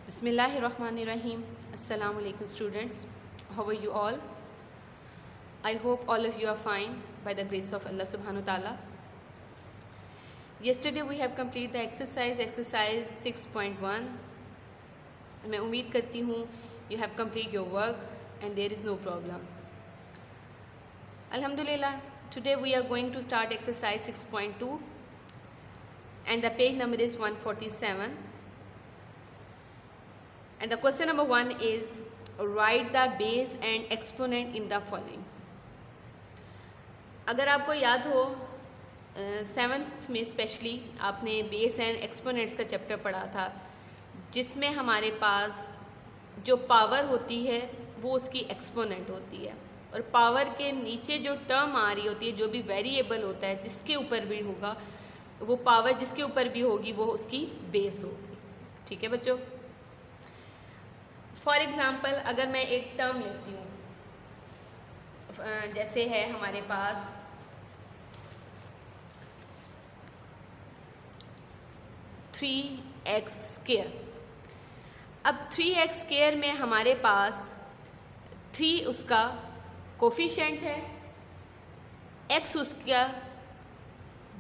Bismillahirrahmanirrahim. Assalamu alaikum students. How are you all? I hope all of you are fine by the grace of Allah subhanahu wa ta'ala. Yesterday we have completed the exercise 6.1. मैं उम्मीद करती हूँ you have completed your work and there is no problem. Alhamdulillah, today we are going to start exercise 6.2 and the page number is 147. And the question number 1 is write the base and exponent in the following. अगर आपको याद हो 7th में specially आपने base and exponents का chapter पढ़ा था जिसमें हमारे पास जो पावर होती है वो उसकी एक्सपोनेंट होती है और पावर के नीचे जो टर्म आ रही होती है जो भी वेरिएबल होता है जिसके ऊपर भी होगा वो पावर जिसके ऊपर भी होगी वो उसकी बेस होगी। ठीक है बच्चों। फॉर एग्ज़ाम्पल अगर मैं एक टर्म लेती हूँ जैसे है हमारे पास 3x²। अब 3x² में हमारे पास 3 उसका कोफिशिएंट है, x उसका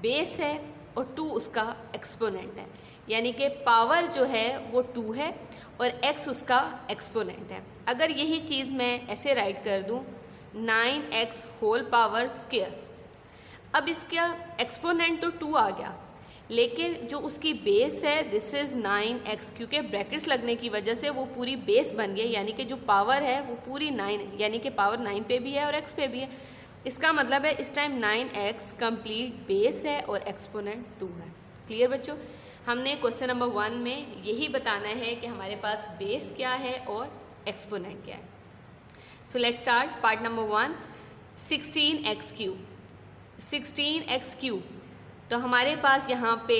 बेस है और 2 उसका एक्सपोनेंट है, यानी कि पावर जो है वो 2 है और x उसका एक्सपोनेंट है। अगर यही चीज़ मैं ऐसे राइट कर दूँ 9x²। अब इसका एक्सपोनेंट तो 2 आ गया लेकिन जो उसकी बेस है दिस इज़ 9x, क्योंकि ब्रैकेट्स लगने की वजह से वो पूरी बेस बन गई, यानी कि जो पावर है वो पूरी 9 है, यानी कि पावर 9 पे भी है और x पे भी है। इसका मतलब है इस टाइम 9x कंप्लीट बेस है और एक्सपोनेंट 2 है। क्लियर बच्चों। हमने क्वेश्चन नंबर 1 में यही बताना है कि हमारे पास बेस क्या है और एक्सपोनेंट क्या है। So let's start part number 1 16x³। 16x³ तो हमारे पास यहाँ पे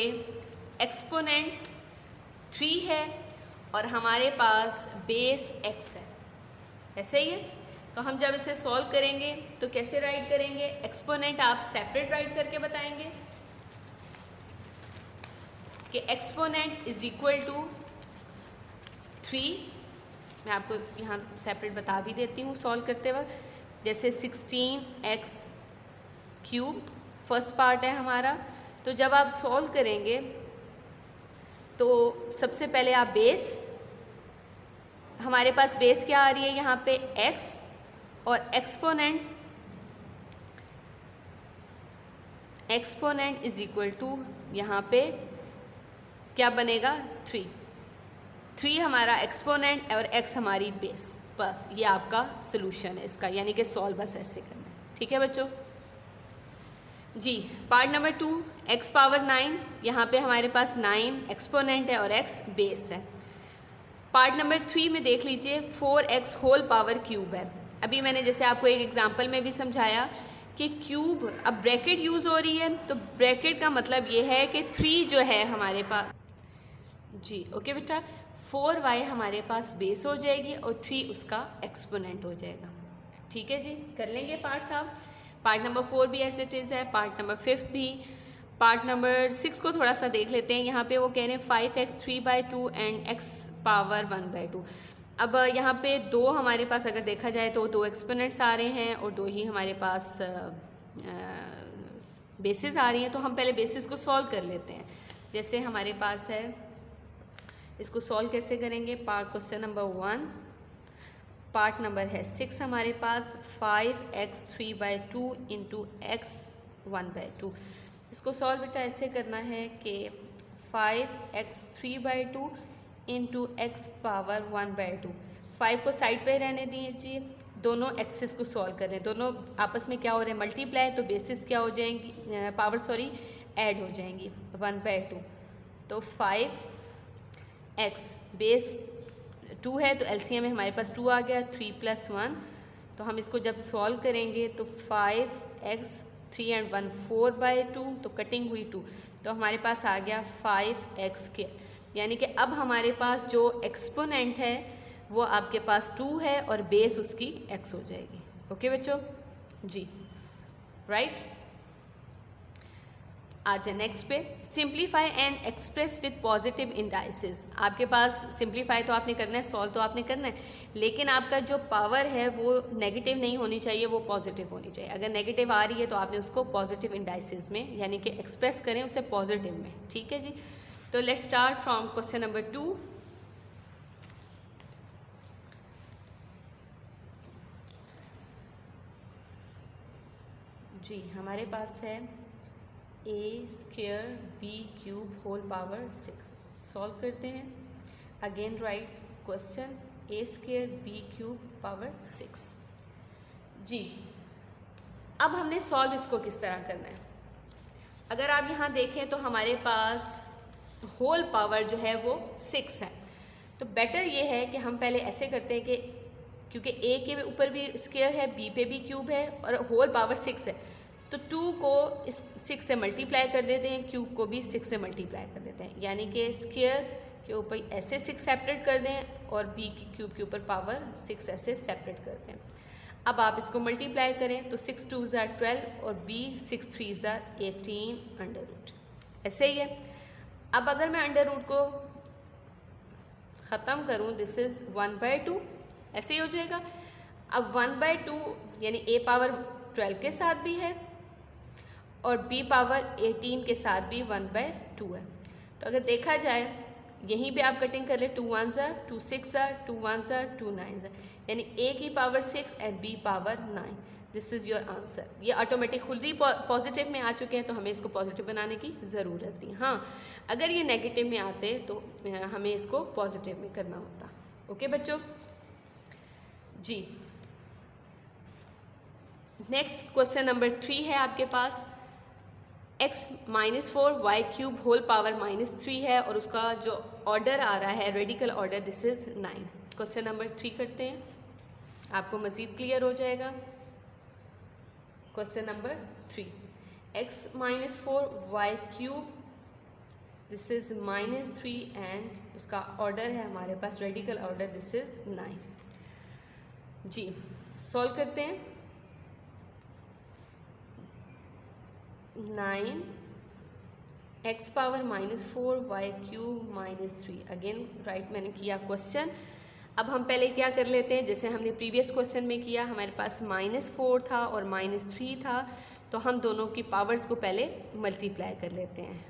एक्सपोनेंट 3 है और हमारे पास बेस x है। ऐसे ही है। तो हम जब इसे सॉल्व करेंगे तो कैसे राइट करेंगे? एक्सपोनेंट आप सेपरेट राइट करके बताएंगे कि एक्सपोनेंट इज इक्वल टू 3। मैं आपको यहाँ सेपरेट बता भी देती हूँ सॉल्व करते वक्त। जैसे 16x³ फर्स्ट पार्ट है हमारा, तो जब आप सॉल्व करेंगे तो सबसे पहले आप बेस, हमारे पास बेस क्या आ रही है यहाँ पे x और एक्सपोनेंट इज इक्वल टू यहाँ पे क्या बनेगा 3 हमारा एक्सपोनेंट और x हमारी बेस। बस ये आपका सोल्यूशन है इसका, यानी कि सॉल्व बस ऐसे करना है। ठीक है बच्चों जी। पार्ट नंबर 2 x⁻⁹ यहाँ पे हमारे पास 9 एक्सपोनेंट है और x बेस है। पार्ट नंबर 3 में देख लीजिए 4x³ है। अभी मैंने जैसे आपको एक एग्जांपल में भी समझाया कि क्यूब, अब ब्रैकेट यूज़ हो रही है तो ब्रैकेट का मतलब ये है कि 3 जो है हमारे पास जी ओके बेटा 4y हमारे पास बेस हो जाएगी और 3 उसका एक्सपोनेंट हो जाएगा। ठीक है जी, कर लेंगे पार्ट साहब। पार्ट नंबर 4 भी एज इट इज़ है, पार्ट नंबर 5 भी। पार्ट नंबर 6 को थोड़ा सा देख लेते हैं। यहाँ पे वो कह रहे हैं 5x3/2 एंड x⁻1/2। अब यहाँ पे 2 हमारे पास अगर देखा जाए तो 2 एक्सपोनेंट्स आ रहे हैं और 2 ही हमारे पास बेसिस आ रही हैं। तो हम पहले बेसिस को सॉल्व कर लेते हैं। जैसे हमारे पास है, इसको सॉल्व कैसे करेंगे? Part question number 1 part number है 6 हमारे पास 5x3/2 इंटू x1/2। इसको सॉल्व बेटा ऐसे करना है कि 5x3/2 इंटू x⁻1/2। 5 को साइड पे रहने दीजिए, दोनों एक्सेस को सॉल्व करें। दोनों आपस में क्या हो रहे हैं? मल्टीप्लाई, तो बेसिस क्या हो जाएंगी? पावर ऐड हो जाएंगी 1/2। तो 5x बेस 2 है तो एलसीएम में हमारे पास 2 आ गया, 3 + 1। तो हम इसको जब सॉल्व करेंगे तो 5x 3 and 1 4/2, तो कटिंग हुई 2, तो हमारे पास आ गया 5x²। यानी कि अब हमारे पास जो एक्सपोनेंट है वो आपके पास 2 है और बेस उसकी x हो जाएगी। ओके बच्चों जी, राइट। आ जाए नेक्स्ट पे, simplify and express with positive indices. आपके पास सिंप्लीफाई तो आपने करना है, सॉल्व तो आपने करना है, लेकिन आपका जो पावर है वो नेगेटिव नहीं होनी चाहिए, वो पॉजिटिव होनी चाहिए। अगर नेगेटिव आ रही है तो आपने उसको पॉजिटिव इंडाइसेस में यानी कि एक्सप्रेस करें उसे पॉजिटिव में। ठीक है जी, तो let's start from question number 2। जी हमारे पास है a² b³ whole power 6। Solve करते हैं। Again right question a² b³ power 6। जी अब हमने सॉल्व इसको किस तरह करना है। अगर आप यहाँ देखें तो हमारे पास होल पावर जो है वो 6 है, तो बेटर ये है कि हम पहले ऐसे करते हैं कि क्योंकि a के ऊपर भी स्क्वायर है, b पे भी क्यूब है और होल पावर 6 है, तो 2 को इस 6 से मल्टीप्लाई कर देते हैं, क्यूब को भी 6 से मल्टीप्लाई कर देते हैं, यानी कि स्क्वायर के ऊपर ऐसे 6 सेपरेट कर दें और b की क्यूब के ऊपर पावर 6 ऐसे सेपरेट कर दें। अब आप इसको मल्टीप्लाई करें तो 6 2 ज़ा 12 और b 6 3 ज़ा 18 अंडर रूट, ऐसे ही है। अब अगर मैं अंडर रूट को ख़त्म करूं, दिस इज़ 1/2, ऐसे ही हो जाएगा। अब 1/2 यानी a पावर 12 के साथ भी है और b पावर 18 के साथ भी 1/2 है। तो अगर देखा जाए यहीं पे आप कटिंग कर ले, 2 1 ज़ा 2 6 ज़ा 2 1 ज़ा 2 9 ज़ा, यानी a की power 6 and b power 9। This is your answer. ये ऑटोमेटिक खुद ही पॉजिटिव में आ चुके हैं, तो हमें इसको पॉजिटिव बनाने की ज़रूरत नहीं। हाँ, अगर ये नेगेटिव में आते तो हमें इसको पॉजिटिव में करना होता। ओके बच्चों जी, नेक्स्ट क्वेश्चन नंबर 3 है आपके पास। x-4 y³ होल पावर -3 है और उसका जो ऑर्डर आ रहा है radical order, this is 9। Question number 3 करते हैं, आपको मज़ीद क्लियर हो जाएगा। Question number 3, x-4 y³ this is -3 and उसका ऑर्डर है हमारे पास रेडिकल ऑर्डर, दिस इज़ 9। जी सॉल्व करते हैं। 9 x power -4 y³ -3। Again right मैंने किया क्वेश्चन। अब हम पहले क्या कर लेते हैं, जैसे हमने प्रीवियस क्वेश्चन में किया, हमारे पास -4 था और -3 था, तो हम दोनों की पावर्स को पहले मल्टीप्लाई कर लेते हैं,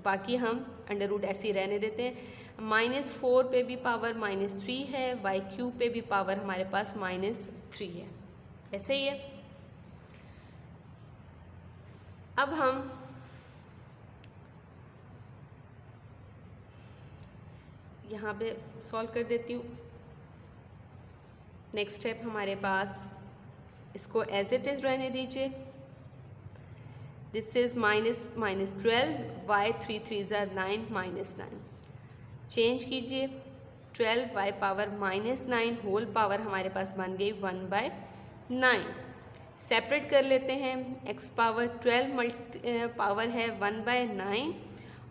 बाकी हम अंडर रूट ऐसे ही रहने देते हैं। -4 पे भी पावर -3 है, y³ पे भी पावर हमारे पास -3 है, ऐसे ही है। अब हम यहाँ पे सॉल्व कर देती हूँ। नेक्स्ट स्टेप हमारे पास, इसको एज इट इज़ रहने दीजिए। दिस इज़ -12 y 3 3 ज़ा 9 -9। चेंज कीजिए, 12 y पावर -9 होल पावर हमारे पास बन गई 1/9। सेपरेट कर लेते हैं, x पावर 12 पावर है 1/9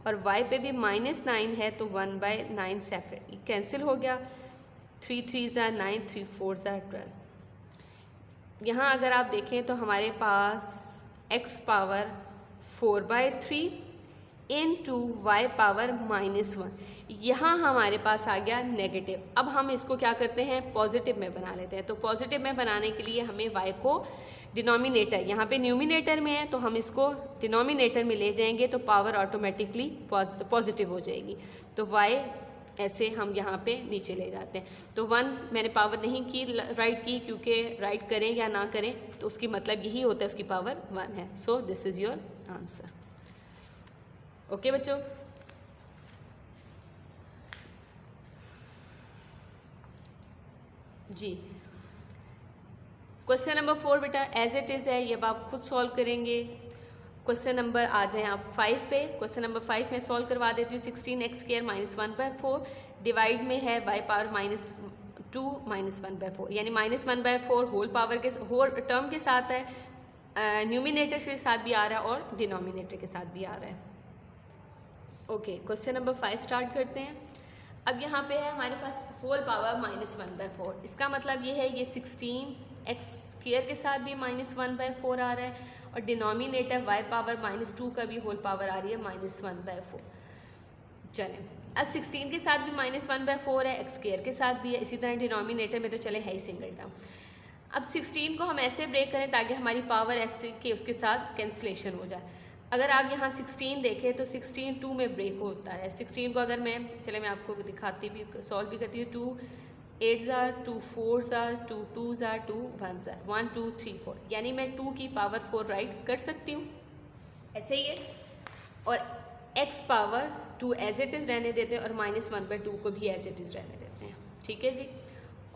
और y पे भी -9 है तो 1/9 सेपरेट कैंसिल हो गया। 3 3 ज़ा 9 3 4 ज़ा 12। यहाँ अगर आप देखें तो हमारे पास x power 4/3 into y power -1, यहाँ हमारे पास आ गया नेगेटिव। अब हम इसको क्या करते हैं, पॉजिटिव में बना लेते हैं। तो पॉजिटिव में बनाने के लिए हमें y को डिनोमिनेटर, यहाँ पे न्यूमिनेटर में है तो हम इसको डिनोमिनेटर में ले जाएंगे तो पावर ऑटोमेटिकली पॉजिटिव हो जाएगी। तो y ऐसे हम यहाँ पे नीचे ले जाते हैं। तो 1 मैंने पावर नहीं की राइट की, क्योंकि राइट करें या ना करें तो उसकी मतलब यही होता है उसकी पावर 1 है। सो this is your answer. Okay बच्चों, जी क्वेश्चन नंबर 4 बेटा एज इट इज़ है, ये अब आप खुद सॉल्व करेंगे। क्वेश्चन नंबर आ जाएं आप 5 पे। क्वेश्चन नंबर 5 में सॉल्व करवा देती हूँ। 16x² -1/4 डिवाइड में है y पावर -2 -1/4, यानी -1/4 होल पावर के होल टर्म के साथ है, न्यूमिनेटर के साथ भी आ रहा है और डिनोमिनेटर के साथ भी आ रहा है। ओके, क्वेश्चन नंबर 5 स्टार्ट करते हैं। अब यहाँ पे है हमारे पास होल पावर -1/4, इसका मतलब ये है ये 16 एक्स स्क्वायर के साथ भी -1/4 आ रहा है और डिनोमिनेटर y पावर -2 का भी होल पावर आ रही है -1/4। चलें, अब 16 के साथ भी -1/4 है, एक्स स्क्वायर के साथ भी है, इसी तरह डिनोमिनेटर में तो चले है ही सिंगल टर्म। अब 16 को हम ऐसे ब्रेक करें ताकि हमारी पावर ऐसे के उसके साथ कैंसिलेशन हो जाए। अगर आप यहाँ 16 देखें तो 16 2 में ब्रेक होता है। 16 को अगर मैं आपको दिखाती भी, सॉल्व भी करती हूँ। 2 8s are 2 4s are 2 2s are 2 1s are 1 2 3 4, यानी मैं 2 की पावर 4 राइट कर सकती हूँ ऐसे ही है। और x power 2 as it is रहने देते हैं और -1/2 को भी एज इट इज़ रहने देते हैं, ठीक है जी।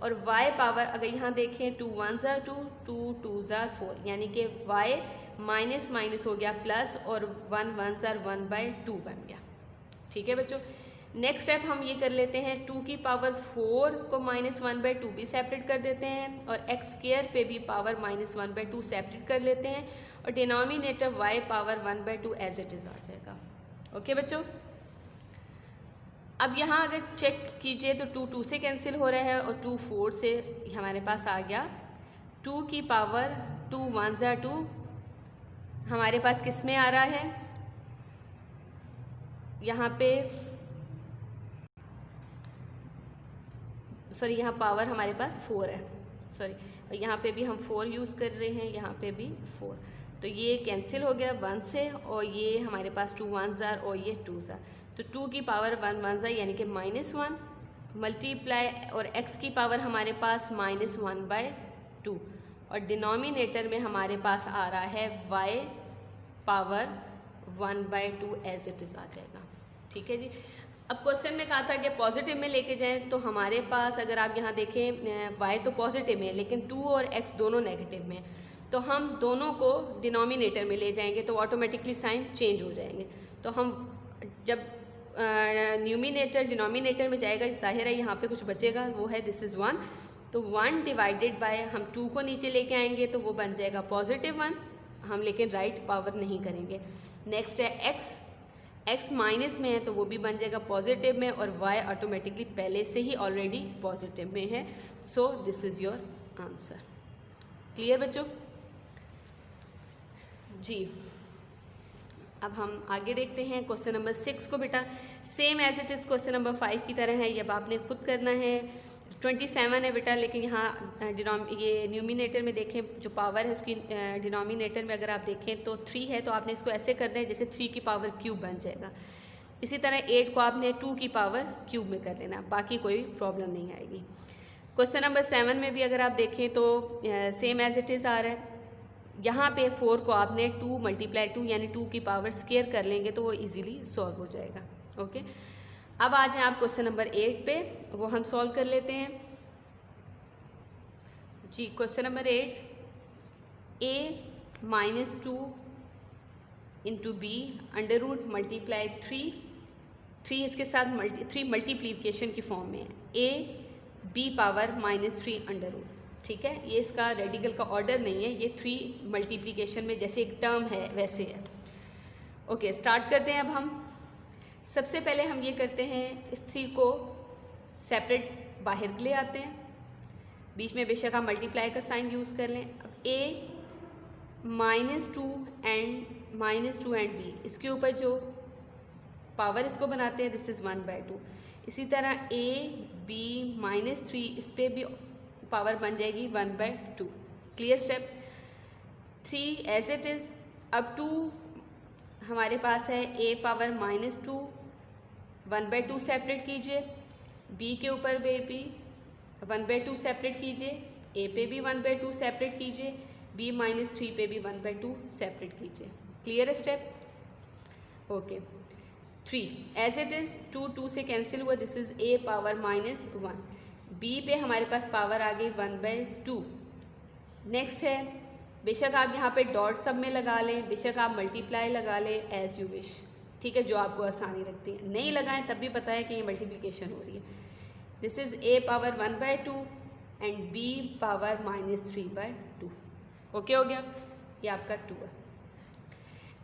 और y पावर अगर यहाँ देखें 2 1s are 2 2 2s are 4, यानी कि y माइनस माइनस हो गया प्लस और 1 1s are 1/2 बन गया, ठीक है बच्चों। नेक्स्ट स्टेप हम ये कर लेते हैं, 2 की पावर 4 को -1/2 भी सेपरेट कर देते हैं और x स्क्वायर पे भी पावर -1/2 सेपरेट कर लेते हैं और denominator y power 1/2 as it is आ जाएगा। ओके बच्चों, अब यहाँ अगर चेक कीजिए तो 2 2 से कैंसिल हो रहा है और 2 4 से हमारे पास आ गया। 2 की पावर 2 1s are 2 हमारे पास किस में आ रहा है, यहाँ पे सॉरी यहाँ पावर हमारे पास 4 है, सॉरी यहाँ पे भी हम 4 यूज़ कर रहे हैं, यहाँ पे भी 4, तो ये कैंसिल हो गया 1 से और ये हमारे पास 2 1s are और ये 2s are, तो 2 की पावर 1 1s are यानी कि -1 मल्टीप्लाई और x की पावर हमारे पास -1/2 और डिनोमिनेटर में हमारे पास आ रहा है y power 1/2 as it is आ जाएगा, ठीक है जी। अब क्वेश्चन में कहा था कि पॉजिटिव में लेके जाएं, तो हमारे पास अगर आप यहाँ देखें y तो पॉजिटिव में है लेकिन 2 और x दोनों नेगेटिव में, तो हम दोनों को डिनोमिनेटर में ले जाएंगे तो ऑटोमेटिकली साइन चेंज हो जाएंगे। तो हम जब न्यूमिनेटर डिनोमिनेटर में जाएगा, जाहिर है यहाँ पे कुछ बचेगा, वो है दिस इज़ 1, तो 1 डिवाइडेड बाय हम 2 को नीचे लेके आएंगे तो वो बन जाएगा +1, हम लेकिन राइट पावर नहीं करेंगे। नेक्स्ट है x माइनस में है तो वो भी बन जाएगा पॉजिटिव में और y ऑटोमेटिकली पहले से ही ऑलरेडी पॉजिटिव में है, सो this is your answer. Clear बच्चों जी। अब हम आगे देखते हैं क्वेश्चन नंबर 6 को। बेटा same as it is question number 5 की तरह है, ये अब आपने खुद करना है। 27 है बेटा, लेकिन यहाँ ये न्यूमिनेटर में देखें जो पावर है उसकी डिनोमिनेटर में अगर आप देखें तो 3 है, तो आपने इसको ऐसे करना है जैसे 3 की पावर क्यूब बन जाएगा। इसी तरह 8 को आपने 2 की पावर क्यूब में कर लेना, बाकी कोई प्रॉब्लम नहीं आएगी। क्वेश्चन नंबर 7 में भी अगर आप देखें तो सेम एज इट इज़ आ रहा है। यहाँ पे 4 को आपने 2 × 2 यानी 2 की पावर स्क्वायर कर लेंगे तो वो इजीली सॉल्व हो जाएगा। ओके, अब आ जाएं आप क्वेश्चन नंबर 8 पे, वो हम सॉल्व कर लेते हैं जी। Question number 8, a -2 × b √ multiply 3 इसके साथ 3 मल्टीप्लिकेशन की फॉर्म में है, a b पावर -3 √ ठीक है। ये इसका रेडिकल का ऑर्डर नहीं है, ये 3 मल्टीप्लिकेशन में जैसे एक टर्म है वैसे है। ओके, स्टार्ट करते हैं। अब हम सबसे पहले हम ये करते हैं, इस 3 को सेपरेट बाहर ले आते हैं, बीच में बेशक आप मल्टीप्लाई का साइन यूज़ कर लें। अब a -2 एंड b, इसके ऊपर जो पावर इसको बनाते हैं दिस इज़ 1/2। इसी तरह a b -3 इस पर भी पावर बन जाएगी 1/2। Clear step. 3 as it is. अब 2 हमारे पास है, a पावर -2 1/2 सेपरेट कीजिए, b के ऊपर भी 1/2 सेपरेट कीजिए, a पे भी 1/2 सेपरेट कीजिए, b -3 पे भी 1/2 सेपरेट कीजिए। Clear step. Okay, 3 as it is. 2 से कैंसिल हुआ, this is a power -1, b पे हमारे पास पावर आ गई 1/2। नेक्स्ट है, बेशक आप यहाँ पे डॉट सब में लगा लें, बेशक आप मल्टीप्लाई लगा लें, एज यू विश, ठीक है, जो आपको आसानी लगती है। नहीं लगाएं तब भी पता है कि ये मल्टीप्लिकेशन हो रही है। This is a power 1/2 and b power -3/2। Okay हो गया, ये आपका 2 है।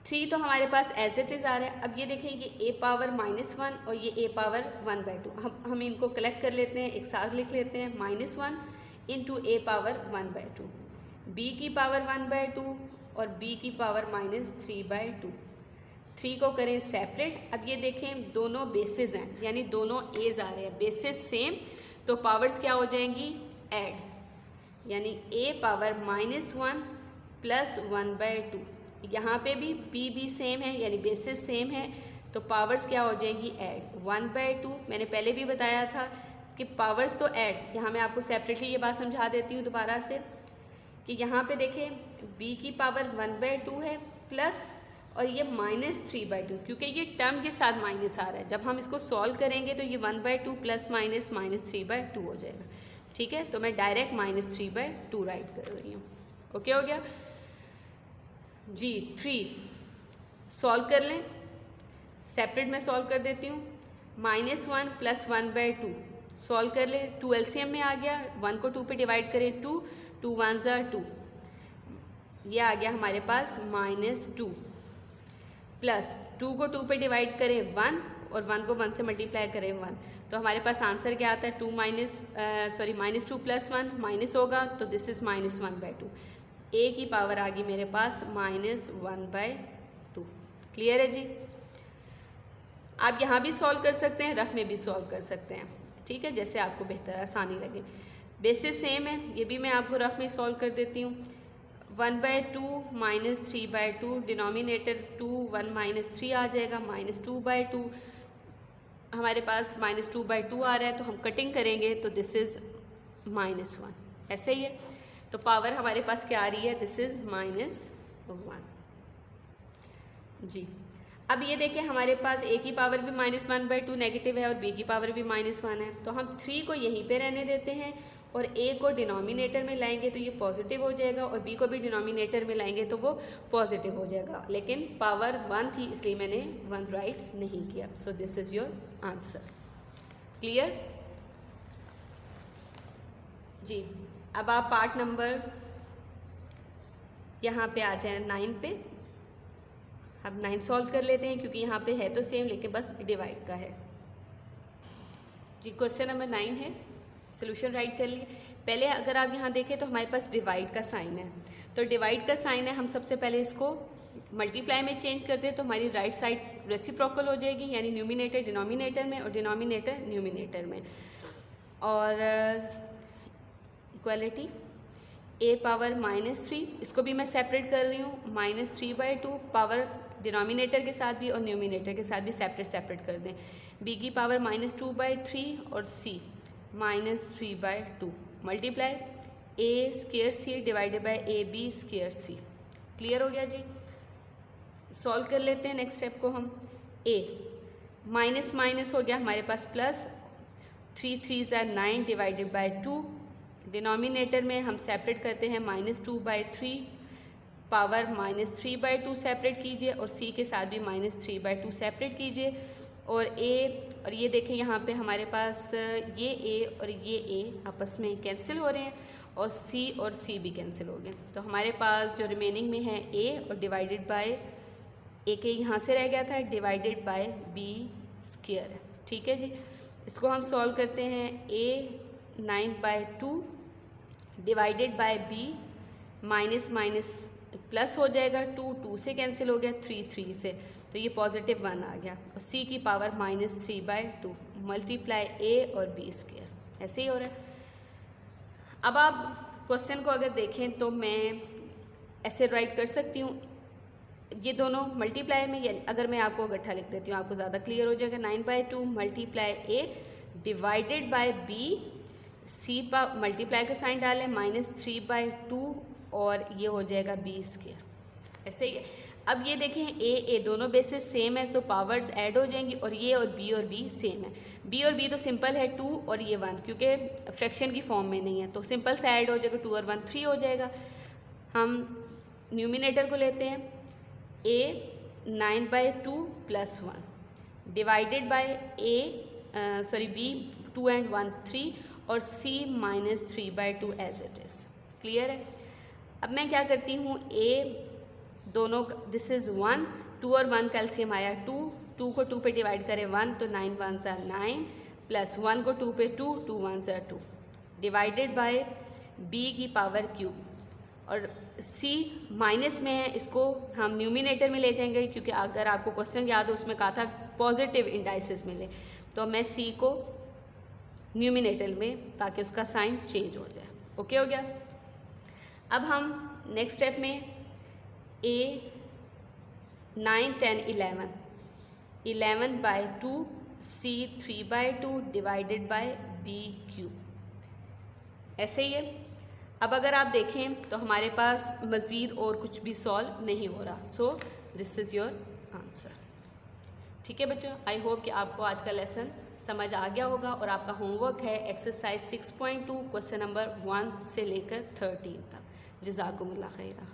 3 तो हमारे पास एज इट इज़ आ रहा है। अब ये देखें, ये a पावर -1 और ये a पावर 1/2, हम इनको कलेक्ट कर लेते हैं, एक साथ लिख लेते हैं। -1 इंटू ए पावर 1/2, बी की पावर 1/2 और बी की पावर -3/2। 3 को करें सेपरेट। अब ये देखें दोनों बेसिस हैं, यानी दोनों एज आ रहे हैं, बेसिस सेम, तो पावर्स क्या हो जाएंगी, ऐड, यानी a पावर -1 प्लस 1/2। यहाँ पे भी सेम है, यानी बेसिस सेम है, तो पावर्स क्या हो जाएंगी, ऐड, 1/2। मैंने पहले भी बताया था कि पावर्स तो ऐड, यहाँ मैं आपको सेपरेटली ये बात समझा देती हूँ दोबारा से कि यहाँ पे देखें b की पावर 1/2 है प्लस, और ये -3/2, क्योंकि ये टर्म के साथ माइनस आ रहा है, जब हम इसको सॉल्व करेंगे तो ये 1/2 प्लस माइनस -3/2 हो जाएगा। ठीक है, तो मैं डायरेक्ट -3/2 राइट कर रही हूँ। ओके हो गया जी। 3 सॉल्व कर लें, सेपरेट में सॉल्व कर देती हूँ। -1 प्लस 1/2 सॉल्व कर लें, 2 एलसीएम में आ गया, 1 को 2 पे डिवाइड करें, 2 2 1 2, ये आ गया हमारे पास -2 प्लस 2 को 2 पे डिवाइड करें 1 और 1 को 1 से मल्टीप्लाई करें 1, तो हमारे पास आंसर क्या आता है, -2 प्लस 1 माइनस होगा, तो दिस इज़ -1/2। a की पावर आ गई मेरे पास -1/2। क्लियर है जी। आप यहाँ भी सॉल्व कर सकते हैं, रफ में भी सॉल्व कर सकते हैं, ठीक है, जैसे आपको बेहतर आसानी लगे। बेसिस सेम है, ये भी मैं आपको रफ में सॉल्व कर देती हूँ। 1/2 -3/2, डिनोमिनेटर 2 1 -3 आ जाएगा, -2/2, हमारे पास -2/2 आ रहा है, तो हम कटिंग करेंगे तो दिस इज़ -1, ऐसे ही है, तो पावर हमारे पास क्या आ रही है, दिस इज़ -1 जी। अब ये देखिए हमारे पास a की पावर भी -1/2 नेगेटिव है और b की पावर भी -1 है, तो हम 3 को यहीं पे रहने देते हैं और a को डिनोमिनेटर में लाएंगे तो ये पॉजिटिव हो जाएगा और b को भी डिनोमिनेटर में लाएंगे तो वो पॉजिटिव हो जाएगा, लेकिन पावर 1 थी इसलिए मैंने 1 राइट नहीं किया। So this is your answer. Clear जी। अब आप पार्ट नंबर यहाँ पे आ जाए 9 पे। अब 9 सॉल्व कर लेते हैं क्योंकि यहाँ पे है तो सेम लेकिन बस डिवाइड का है जी। क्वेश्चन नंबर 9 है, सोल्यूशन राइट कर लिए। पहले अगर आप यहाँ देखें तो हमारे पास डिवाइड का साइन है, तो डिवाइड का साइन है, हम सबसे पहले इसको मल्टीप्लाई में चेंज कर दें तो हमारी राइट साइड रेसिप्रोकल हो जाएगी, यानी न्यूमिनेटर डिनोमिनेटर में और डिनोमिनेटर न्यूमिनेटर में, और इक्वालिटी a पावर -3, इसको भी मैं सेपरेट कर रही हूँ, -3/2 पावर डिनोमिनेटर के साथ भी और न्यूमिनेटर के साथ भी सेपरेट कर दें। b की पावर -2/3 और c -3/2 multiply a square c divided by ab square c। Clear हो गया जी। सॉल्व कर लेते हैं नेक्स्ट स्टेप को हम। a माइनस माइनस हो गया हमारे पास प्लस, 3 3 9 डिवाइडेड बाय 2, डिनोमिनेटर में हम सेपरेट करते हैं -2/3 पावर -3/2 सेपरेट कीजिए और c के साथ भी -3/2 सेपरेट कीजिए, और a और ये देखें यहाँ पे हमारे पास ये a और ये a आपस में कैंसिल हो रहे हैं और c और c भी कैंसिल हो गए, तो हमारे पास जो रिमेनिंग में है a और डिवाइडेड बाय a के यहाँ से रह गया था डिवाइडेड बाय b स्क्वायर। ठीक है जी। इसको हम सॉल्व करते हैं, a 9/2 divided by b minus minus plus हो जाएगा, 2 2 से कैंसिल हो गया, 3 3 से, तो ये +1 आ गया, और c की पावर -3/2 मल्टीप्लाई a और b स्क्वायर, ऐसे ही हो रहा है। अब आप क्वेश्चन को अगर देखें तो मैं ऐसे राइट कर सकती हूँ, ये दोनों मल्टीप्लाई में, या अगर मैं आपको इकट्ठा लिख देती हूँ आपको ज़्यादा क्लियर हो जाएगा। 9/2 multiply a divided by b, c पर मल्टीप्लाई का साइन डालें -3/2 और ये हो जाएगा b स्क्वायर, ऐसे ही। अब ये देखें a दोनों बेसिस सेम है तो पावर्स ऐड हो जाएंगी, और ये और b सेम है। b और b तो सिंपल है 2 और ये 1, क्योंकि फ्रैक्शन की फॉर्म में नहीं है तो सिंपल से ऐड हो जाएगा, 2 और 1 3 हो जाएगा। हम न्यूमिनेटर को लेते हैं, a 9/2 + 1 divided by b 2 and 1 3 और c -3/2 as it is. Clear है। अब मैं क्या करती हूँ, a दोनों दिस इज़ 1, 2 और 1 कैल्शियम आया 2, 2 को 2 पे डिवाइड करें 1 तो 9 1 9 प्लस 1 को 2 पे 2, 2 1 2 डिवाइडेड बाय b की पावर क्यूब, और c माइनस में है, इसको हम न्यूमिनेटर में ले जाएंगे क्योंकि अगर आपको क्वेश्चन याद हो उसमें कहा था पॉजिटिव इंडाइसिस मिले, तो मैं c को न्यूमिनेटर में ताकि उसका साइन चेंज हो जाए। ओके हो गया। अब हम नेक्स्ट स्टेप में a 9 10 11/2 c 3/2 divided by b cube, ऐसे ही है। अब अगर आप देखें तो हमारे पास मज़ीद और कुछ भी सॉल्व नहीं हो रहा, सो दिस इज़ योर आंसर। ठीक है बच्चों, आई होप कि आपको आज का लेसन समझ आ गया होगा, और आपका होमवर्क है एक्सरसाइज 6.2 क्वेश्चन नंबर 1 से लेकर 13 तक। जज़ाकुमुल्लाह खैरा।